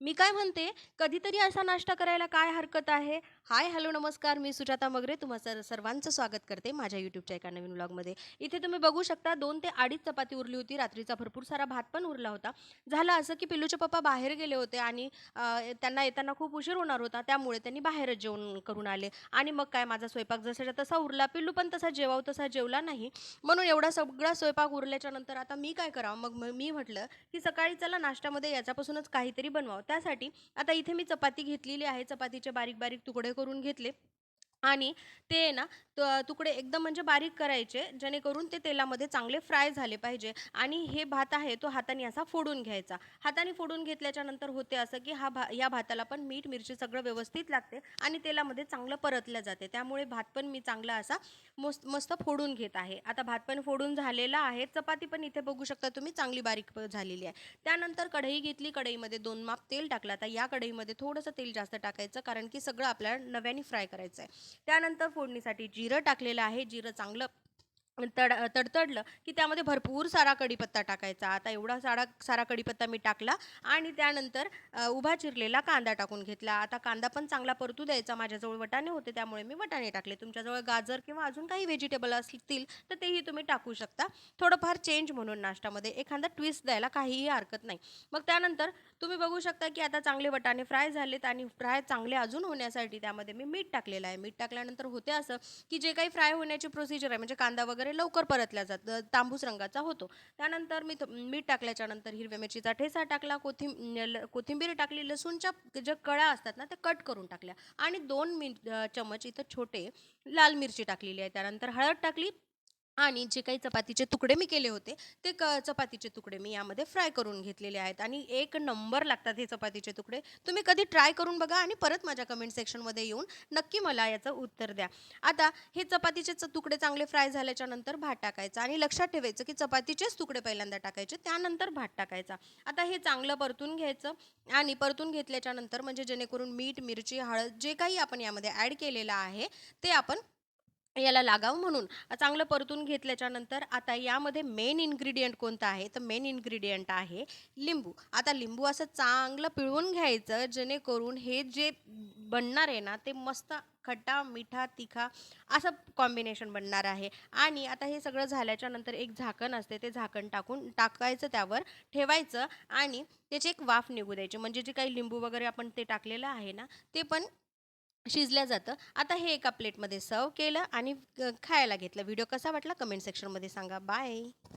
मी काय म्हणते, कधीतरी असा नाश्ता करायला काय हरकत आहे? हाय, हॅलो, नमस्कार. मी सुजाता मगरे. तुम्हा सर्वांचं स्वागत करते माझ्या YouTubeच्या एका नवीन व्लॉगमध्ये. इथे तुम्ही बघू शकता 2 ते 2.5 चपाती उरली होती. रात्रीचा भरपूर सारा भात पण उरला होता. झालं असं, की पिल्लूचे पप्पा बाहेर गेले होते आणि त्यांना येताना खूप उशीर होणार होता. त्यामुळे त्यांनी बाहेरच जेवण करून आले आणि मग काय माझा स्वयंपाक जसाच्या तसा उरला. पिल्लू पण तसा जेवावं तसा जेवला नाही. म्हणून एवढा सगळा स्वयंपाक उरल्याच्या नंतर आता मी काय करावं? मग मी म्हटलं, की सकाळी चला नाश्त्यामध्ये याच्यापासूनच काहीतरी बनवावं. त्यासाठी आता इथे मी चपाती घेतलेली आहे. चपातीचे बारीक-बारीक तुकडे करून घेतले आणि ते आहे ना तुकडे एकदम म्हणजे बारीक करायचे, जेणेकरून ते तेलामध्ये चांगले फ्राय झाले पाहिजे आणि हे भात आहे तो हाताने असा फोडून घ्यायचा. हाताने फोडून घेतल्याच्या नंतर होते असं, की या भाताला पण मीठ, मिरची सगळं व्यवस्थित लागते आणि तेलामध्ये चांगलं परतलं जाते. त्यामुळे भात पण मी चांगला असा मस्त मस्त फोडून घेत आहे. आता भात पण फोडून झालेला आहे. चपाती पण इथे बघू शकता तुम्ही चांगली बारीक झालेली आहे. त्यानंतर कढई घेतली. कढईमध्ये 2 माप तेल टाकलं. आता या कढईमध्ये थोडंसं तेल जास्त टाकायचं, कारण की सगळं आपल्याला नव्याने फ्राय करायचं आहे. त्यानंतर फोडणीसाठी जिरं टाकलेलं आहे. जिरं चांगलं तडतडलं, की त्यामध्ये भरपूर सारा कढीपत्ता टाकायचा. आता एवढा सारा कढीपत्ता मी टाकला आणि त्यानंतर उभा चिरलेला कांदा टाकून घेतला. आता कांदा पण चांगला परतू द्यायचा. माझ्याजवळ वाटाणे होते, त्यामुळे मी वाटाणे टाकले. तुमच्याजवळ गाजर किंवा अजून काही व्हेजिटेबल असतील, तर तेही तुम्ही टाकू शकता. थोडंफार चेंज म्हणून नाश्त्यामध्ये एखादा ट्विस्ट द्यायला काहीही हरकत नाही. मग त्यानंतर तुम्ही बघू शकता, की आता चांगले वाटाणे फ्राय झालेत आणि फ्राय चांगले अजून होण्यासाठी त्यामध्ये मी मीठ टाकलेलं आहे. मीठ टाकल्यानंतर होते असं, की जे काही फ्राय होण्याची प्रोसिजर आहे, म्हणजे कांदा वगैरे लवकर परतला जातो, तांबूस रंगाचा होतो. त्यानंतर मीठ टाकल्याच्या नंतर हिरव्या मिरचीचा ठेचा टाकला, कोथिंबीर टाकली, लसूणच्या ज्या कळ्या असतात ना, त्या कट करून टाकल्या आणि 2 चमच इथं छोटे लाल मिरची टाकलेली आहे. त्यानंतर हळद टाकली आणि जे काही चपातीचे तुकडे मी केले होते, ते चपातीचे तुकडे मी यामध्ये फ्राय करून घेतलेले आहेत आणि एक नंबर लागतात हे चपातीचे तुकडे. तुम्ही कधी ट्राय करून बघा आणि परत माझ्या कमेंट सेक्शनमध्ये येऊन नक्की मला याचं उत्तर द्या. आता हे चपातीचे तुकडे चांगले फ्राय झाल्याच्या नंतर भात टाकायचा आणि लक्षात ठेवायचं, की चपातीचेच तुकडे पहिल्यांदा टाकायचे, त्यानंतर भात टाकायचा. आता हे चांगलं परतून घ्यायचं आणि परतून घेतल्याच्या नंतर म्हणजे जेणेकरून मीठ, मिरची, हळद जे काही आपण यामध्ये ॲड केलेलं आहे, ते आपण याला लागावं म्हणून चांगलं परतून घेतल्याच्या नंतर आता यामध्ये मेन इन्ग्रीडियंट कोणतं आहे, तर मेन इन्ग्रीडियंट आहे लिंबू. आता लिंबू असं चांगलं पिळवून घ्यायचं, जेणेकरून हे जे बनणार आहे ना, ते मस्त खट्टा, मिठा, तिखा असं कॉम्बिनेशन बनणार आहे. आणि आता हे सगळं झाल्याच्या नंतर एक झाकण असते, ते झाकण टाकायचं त्यावर, ठेवायचं आणि त्याची एक वाफ निघू द्यायची. म्हणजे जे काही लिंबू वगैरे आपण ते टाकलेलं आहे ना, ते पण शिजल्या जातं. आता हे एका प्लेटमध्ये सर्व्ह केलं आणि खायला घेतलं. व्हिडिओ कसा वाटला कमेंट सेक्शनमध्ये सांगा. बाय.